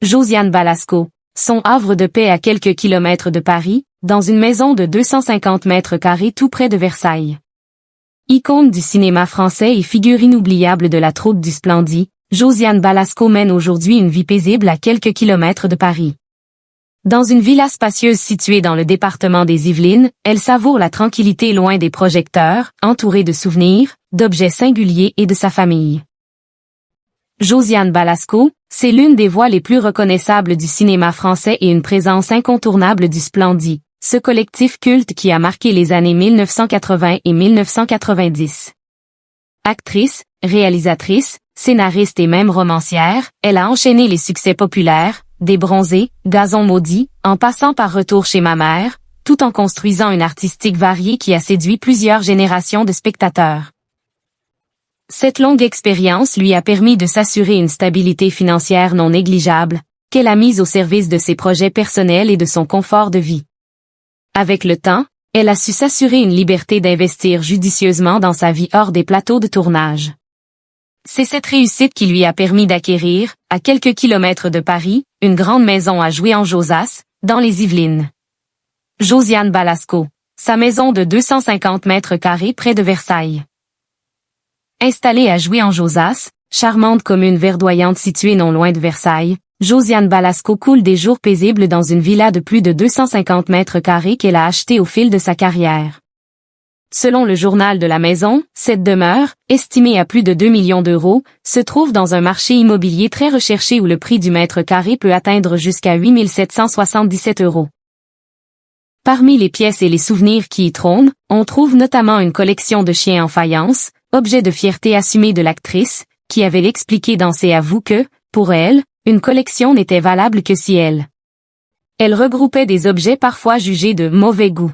Josiane Balasco, son havre de paix à quelques kilomètres de Paris, dans une maison de 250 mètres carrés tout près de Versailles. Icône du cinéma français et figure inoubliable de la troupe du Splendid, Josiane Balasco mène aujourd'hui une vie paisible à quelques kilomètres de Paris. Dans une villa spacieuse située dans le département des Yvelines, elle savoure la tranquillité loin des projecteurs, entourée de souvenirs, d'objets singuliers et de sa famille. Josiane Balasco, c'est l'une des voix les plus reconnaissables du cinéma français et une présence incontournable du Splendid, ce collectif culte qui a marqué les années 1980 et 1990. Actrice, réalisatrice, scénariste et même romancière, elle a enchaîné les succès populaires, des Bronzés, Gazon maudit, en passant par Retour chez ma mère, tout en construisant une artistique variée qui a séduit plusieurs générations de spectateurs. Cette longue expérience lui a permis de s'assurer une stabilité financière non négligeable, qu'elle a mise au service de ses projets personnels et de son confort de vie. Avec le temps, elle a su s'assurer une liberté d'investir judicieusement dans sa vie hors des plateaux de tournage. C'est cette réussite qui lui a permis d'acquérir, à quelques kilomètres de Paris, une grande maison à Jouy-en-Josas, dans les Yvelines. Josiane Balasco, sa maison de 250 mètres carrés près de Versailles. Installée à Jouy-en-Josas, charmante commune verdoyante située non loin de Versailles, Josiane Balasco coule des jours paisibles dans une villa de plus de 250 mètres carrés qu'elle a achetée au fil de sa carrière. Selon le journal de la maison, cette demeure, estimée à plus de 2 millions d'euros, se trouve dans un marché immobilier très recherché où le prix du mètre carré peut atteindre jusqu'à 8 777 €. Parmi les pièces et les souvenirs qui y trônent, on trouve notamment une collection de chiens en faïence, objet de fierté assumée de l'actrice, qui avait expliqué dans ses aveux que, pour elle, une collection n'était valable que si elle regroupait des objets parfois jugés de mauvais goût.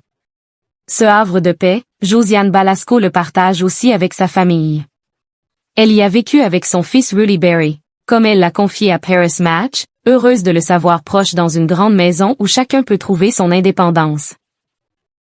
Ce havre de paix, Josiane Balasco le partage aussi avec sa famille. Elle y a vécu avec son fils Rudy Berry, comme elle l'a confié à Paris Match, heureuse de le savoir proche dans une grande maison où chacun peut trouver son indépendance.